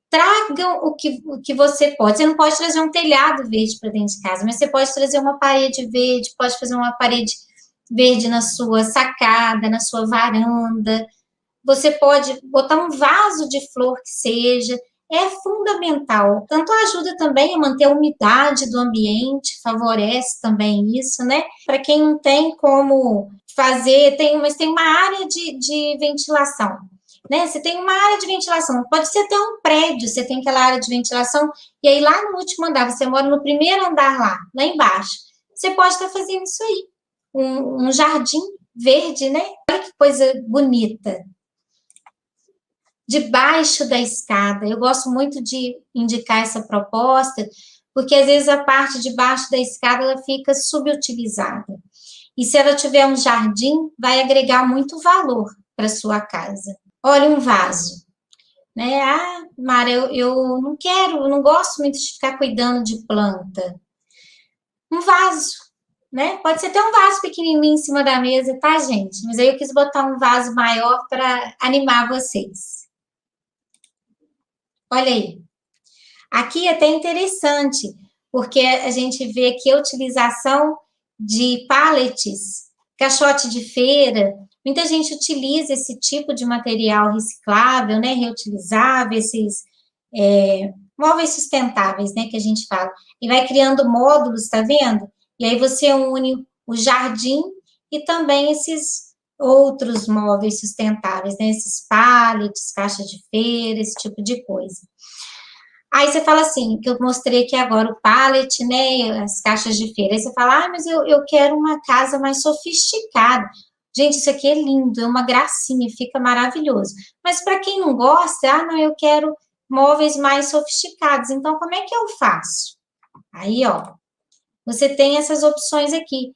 Tragam o que você pode. Você não pode trazer um telhado verde para dentro de casa, mas você pode trazer uma parede verde, pode fazer uma parede verde na sua sacada, na sua varanda. Você pode botar um vaso de flor que seja. É fundamental. Tanto ajuda também a manter a umidade do ambiente, favorece também isso, né? Para quem não tem como fazer, mas tem uma área de ventilação, né? Você tem uma área de ventilação, pode ser até um prédio, você tem aquela área de ventilação, e aí lá no último andar, você mora no primeiro andar lá embaixo, você pode estar fazendo isso aí, um jardim verde, né? Olha que coisa bonita. Debaixo da escada, eu gosto muito de indicar essa proposta, porque às vezes a parte de baixo da escada ela fica subutilizada. E se ela tiver um jardim, vai agregar muito valor para sua casa. Olha, um vaso, né? Ah, Mara, eu não quero, eu não gosto muito de ficar cuidando de planta. Um vaso, né? Pode ser até um vaso pequenininho em cima da mesa, tá, gente? Mas aí eu quis botar um vaso maior para animar vocês. Olha aí. Aqui é até interessante, porque a gente vê aqui a utilização de pallets, caixote de feira. Muita gente utiliza esse tipo de material reciclável, né, reutilizável, esses móveis sustentáveis, né, que a gente fala. E vai criando módulos, tá vendo? E aí você une o jardim e também esses outros móveis sustentáveis, né, esses pallets, caixas de feira, esse tipo de coisa. Aí você fala assim, que eu mostrei aqui agora o pallet, né, as caixas de feira. Aí você fala, ah, mas eu quero uma casa mais sofisticada. Gente, isso aqui é lindo, é uma gracinha, fica maravilhoso. Mas para quem não gosta, ah, não, eu quero móveis mais sofisticados. Então, como é que eu faço? Aí, ó, você tem essas opções aqui.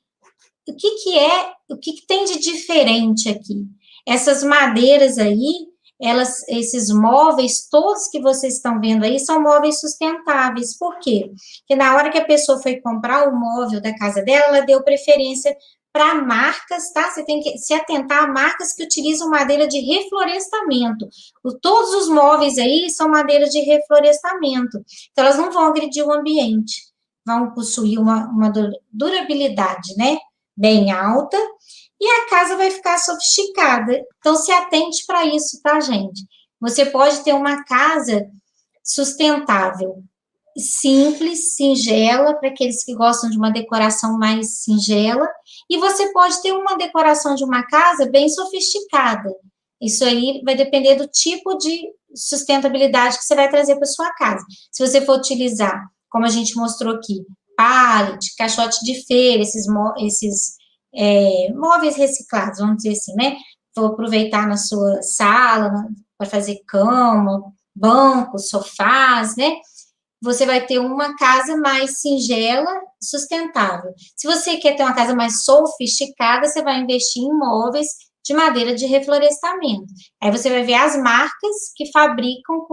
O que que tem de diferente aqui? Essas madeiras aí, elas, esses móveis, todos que vocês estão vendo aí, são móveis sustentáveis. Por quê? Porque na hora que a pessoa foi comprar o móvel da casa dela, ela deu preferência para marcas, tá? Você tem que se atentar a marcas que utilizam madeira de reflorestamento. Todos os móveis aí são madeira de reflorestamento. Então, elas não vão agredir o ambiente, vão possuir uma durabilidade, né? Bem alta, e a casa vai ficar sofisticada. Então, se atente para isso, tá, gente? Você pode ter uma casa sustentável, simples, singela, para aqueles que gostam de uma decoração mais singela, e você pode ter uma decoração de uma casa bem sofisticada. Isso aí vai depender do tipo de sustentabilidade que você vai trazer para sua casa. Se você for utilizar, como a gente mostrou aqui, pallet, caixote de feira, esses móveis reciclados, vamos dizer assim, né? Vou aproveitar na sua sala para fazer cama, bancos, sofás, né? Você vai ter uma casa mais singela, sustentável. Se você quer ter uma casa mais sofisticada, você vai investir em móveis de madeira de reflorestamento. Aí você vai ver as marcas que fabricam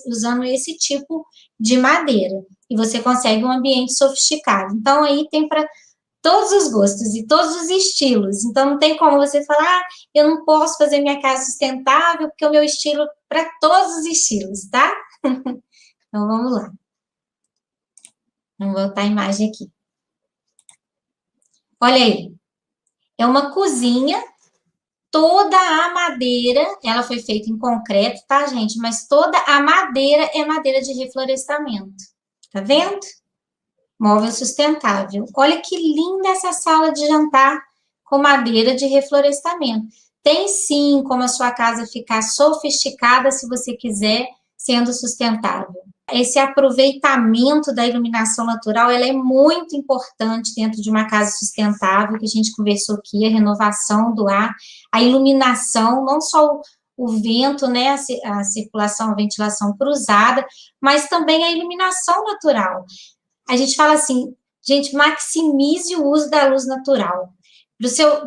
usando esse tipo de madeira. E você consegue um ambiente sofisticado. Então, aí tem para todos os gostos e todos os estilos. Então, não tem como você falar, ah, eu não posso fazer minha casa sustentável, porque o meu estilo para todos os estilos, tá? Então, vamos lá. Vamos voltar a imagem aqui. Olha aí. É uma cozinha, toda a madeira, ela foi feita em concreto, tá, gente? Mas toda a madeira é madeira de reflorestamento. Tá vendo? Móvel sustentável. Olha que linda essa sala de jantar com madeira de reflorestamento. Tem sim como a sua casa ficar sofisticada se você quiser, sendo sustentável. Esse aproveitamento da iluminação natural, ela é muito importante dentro de uma casa sustentável, que a gente conversou aqui, a renovação do ar, a iluminação, não só o vento, né, a circulação, a ventilação cruzada, mas também a iluminação natural. A gente fala assim, gente, maximize o uso da luz natural.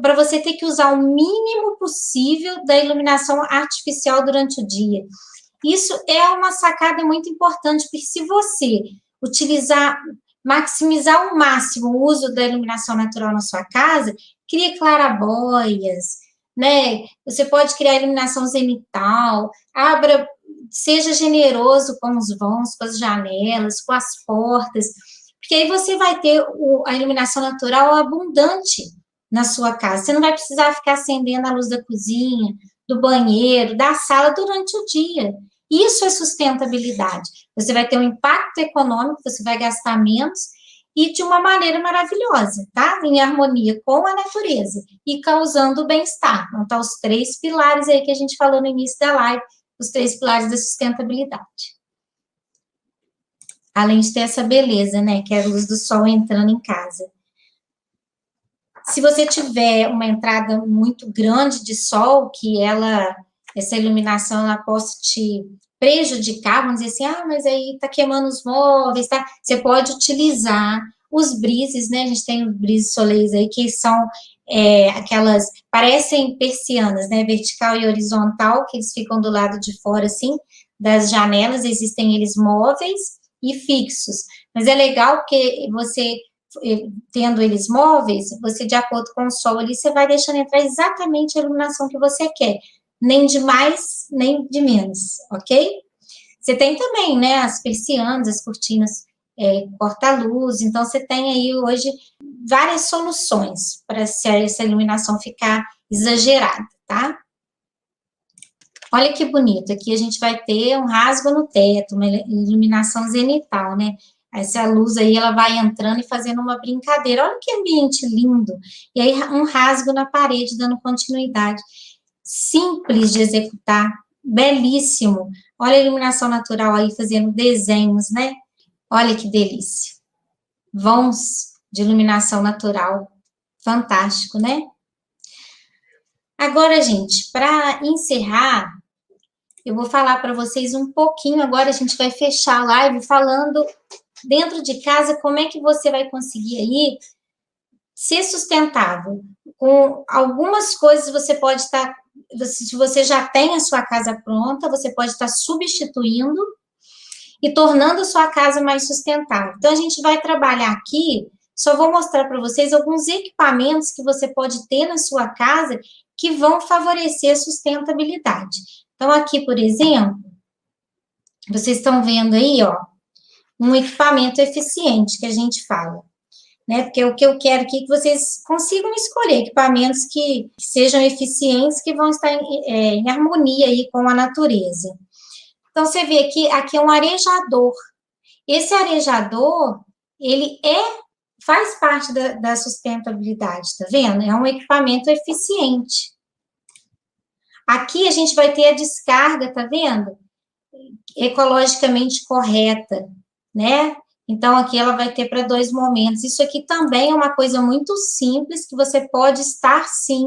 Para você ter que usar o mínimo possível da iluminação artificial durante o dia. Isso é uma sacada muito importante, porque se você maximizar ao máximo o uso da iluminação natural na sua casa, cria clarabóias, né? Você pode criar iluminação zenital, seja generoso com os vãos, com as janelas, com as portas, porque aí você vai ter a iluminação natural abundante na sua casa. Você não vai precisar ficar acendendo a luz da cozinha, do banheiro, da sala durante o dia. Isso é sustentabilidade. Você vai ter um impacto econômico, você vai gastar menos e de uma maneira maravilhosa, tá? Em harmonia com a natureza e causando bem-estar. Então, tá os 3 pilares aí que a gente falou no início da live, os 3 pilares da sustentabilidade. Além de ter essa beleza, né, que é a luz do sol entrando em casa. Se você tiver uma entrada muito grande de sol, que essa iluminação, ela possa te prejudicar, vamos dizer assim, ah, mas aí tá queimando os móveis, tá? Você pode utilizar os brises, né? A gente tem os brises soleis aí, que são aquelas, parecem persianas, né? Vertical e horizontal, que eles ficam do lado de fora, assim, das janelas, existem eles móveis e fixos. Mas é legal porque você tendo eles móveis, você, de acordo com o sol ali, você vai deixando entrar exatamente a iluminação que você quer, nem de mais, nem de menos, ok? Você tem também, né, as persianas, as cortinas corta-luz, então você tem aí hoje várias soluções para essa iluminação ficar exagerada, tá? Olha que bonito, aqui a gente vai ter um rasgo no teto, uma iluminação zenital, né? Essa luz aí, ela vai entrando e fazendo uma brincadeira. Olha que ambiente lindo. E aí, um rasgo na parede, dando continuidade. Simples de executar, belíssimo. Olha a iluminação natural aí, fazendo desenhos, né? Olha que delícia. Vãos de iluminação natural. Fantástico, né? Agora, gente, para encerrar, eu vou falar para vocês um pouquinho, agora a gente vai fechar a live falando dentro de casa como é que você vai conseguir aí ser sustentável. Com algumas coisas você pode estar, se você já tem a sua casa pronta, você pode estar substituindo e tornando a sua casa mais sustentável. Então, a gente vai trabalhar aqui, só vou mostrar para vocês alguns equipamentos que você pode ter na sua casa que vão favorecer a sustentabilidade. Então, aqui, por exemplo, vocês estão vendo aí, ó, um equipamento eficiente que a gente fala, né? Porque o que eu quero aqui é que vocês consigam escolher equipamentos que sejam eficientes, que vão estar em harmonia aí com a natureza. Então, você vê aqui é um arejador. Esse arejador, ele faz parte da sustentabilidade, tá vendo? É um equipamento eficiente. Aqui a gente vai ter a descarga, tá vendo? Ecologicamente correta, né? Então, aqui ela vai ter para 2 momentos. Isso aqui também é uma coisa muito simples que você pode estar, sim,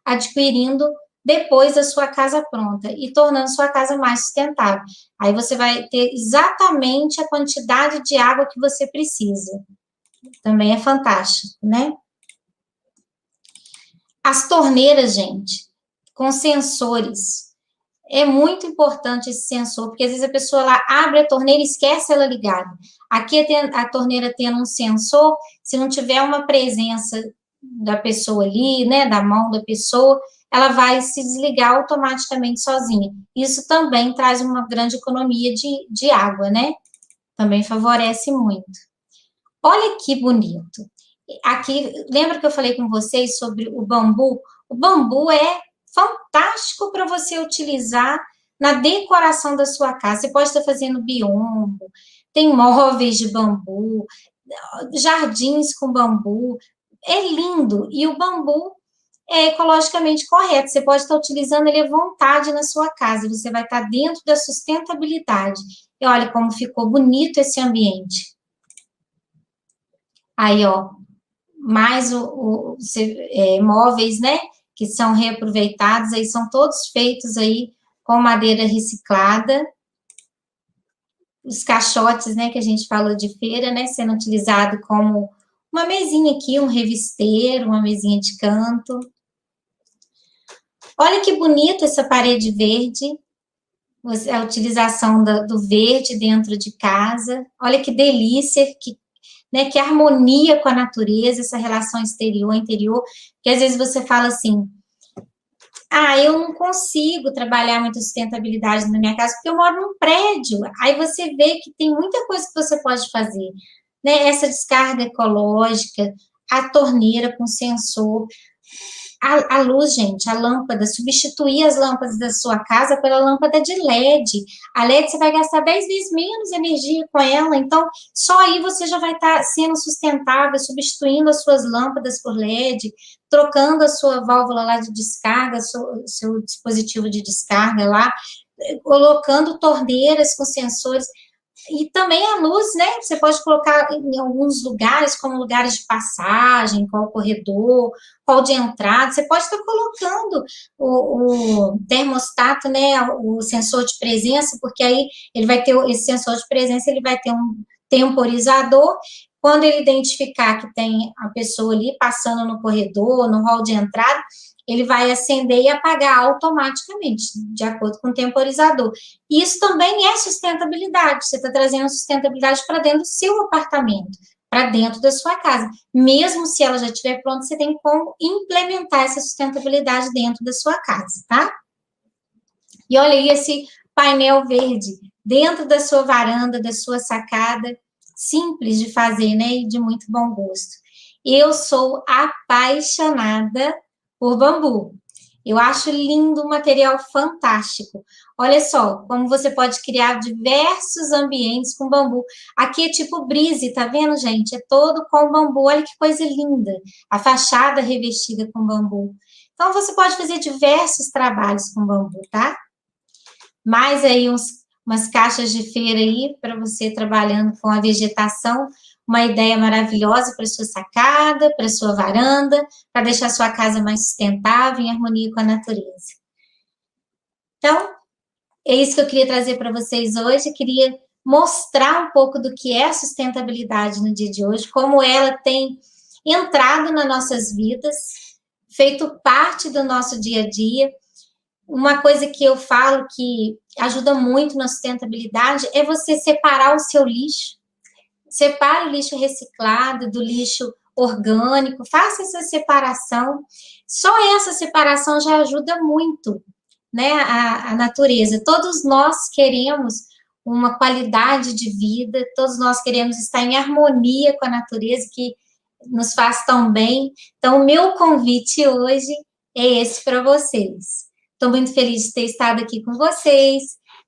adquirindo depois da sua casa pronta e tornando sua casa mais sustentável. Aí você vai ter exatamente a quantidade de água que você precisa. Também é fantástico, né? As torneiras, gente, com sensores. É muito importante esse sensor, porque às vezes a pessoa lá abre a torneira e esquece ela ligada. Aqui a torneira tendo um sensor, se não tiver uma presença da pessoa ali, né, da mão da pessoa, ela vai se desligar automaticamente sozinha. Isso também traz uma grande economia de água, né? Também favorece muito. Olha que bonito. Aqui, lembra que eu falei com vocês sobre o bambu? O bambu é fantástico para você utilizar na decoração da sua casa. Você pode estar fazendo biombo, tem móveis de bambu, jardins com bambu. É lindo. E o bambu é ecologicamente correto. Você pode estar utilizando ele à vontade na sua casa. Você vai estar dentro da sustentabilidade. E olha como ficou bonito esse ambiente. Aí, ó, mais móveis, né, que são reaproveitados, aí são todos feitos aí com madeira reciclada. Os caixotes, né, que a gente falou de feira, né, sendo utilizado como uma mesinha aqui, um revisteiro, uma mesinha de canto. Olha que bonito essa parede verde, a utilização do verde dentro de casa. Olha que delícia, que harmonia com a natureza, essa relação exterior-interior, que às vezes você fala assim, eu não consigo trabalhar muita sustentabilidade na minha casa, porque eu moro num prédio. Aí você vê que tem muita coisa que você pode fazer, né? Essa descarga ecológica, a torneira com sensor, a luz, gente, a lâmpada, substituir as lâmpadas da sua casa pela lâmpada de LED. A LED você vai gastar 10 vezes menos energia com ela, então só aí você já vai estar sendo sustentável, substituindo as suas lâmpadas por LED, trocando a sua válvula lá de descarga, seu dispositivo de descarga lá, colocando torneiras com sensores. E também a luz, né? Você pode colocar em alguns lugares, como lugares de passagem, qual corredor, qual de entrada. Você pode estar colocando o termostato, né? O sensor de presença, porque aí ele vai ter esse sensor de presença, ele vai ter um temporizador. Quando ele identificar que tem a pessoa ali passando no corredor, no hall de entrada, ele vai acender e apagar automaticamente, de acordo com o temporizador. Isso também é sustentabilidade. Você está trazendo sustentabilidade para dentro do seu apartamento, para dentro da sua casa. Mesmo se ela já estiver pronta, você tem como implementar essa sustentabilidade dentro da sua casa, tá? E olha aí esse painel verde. dentro da sua varanda, da sua sacada, simples de fazer, né, e de muito bom gosto. Eu sou apaixonada por bambu. Eu acho lindo, um material fantástico. Olha só, como você pode criar diversos ambientes com bambu. Aqui é tipo brise, tá vendo, gente? É todo com bambu. Olha que coisa linda. A fachada revestida com bambu. Então, você pode fazer diversos trabalhos com bambu, tá? Mais aí umas caixas de feira aí para você trabalhando com a vegetação, uma ideia maravilhosa para sua sacada, para sua varanda, para deixar sua casa mais sustentável, em harmonia com a natureza. Então, é isso que eu queria trazer para vocês hoje. Eu queria mostrar um pouco do que é a sustentabilidade no dia de hoje, como ela tem entrado nas nossas vidas, feito parte do nosso dia a dia. Uma coisa que eu falo que ajuda muito na sustentabilidade é você separar o seu lixo. Separe o lixo reciclado do lixo orgânico, faça essa separação. Só essa separação já ajuda muito, né, a natureza. Todos nós queremos uma qualidade de vida, todos nós queremos estar em harmonia com a natureza, que nos faz tão bem. Então, o meu convite hoje é esse para vocês. Estou muito feliz de ter estado aqui com vocês.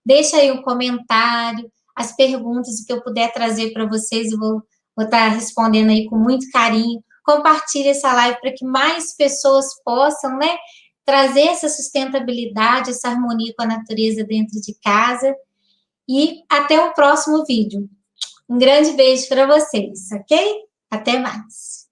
Deixa aí um comentário, as perguntas que eu puder trazer para vocês, eu vou estar respondendo aí com muito carinho. Compartilhe essa live para que mais pessoas possam, né, trazer essa sustentabilidade, essa harmonia com a natureza dentro de casa. E até o próximo vídeo. Um grande beijo para vocês, ok? Até mais.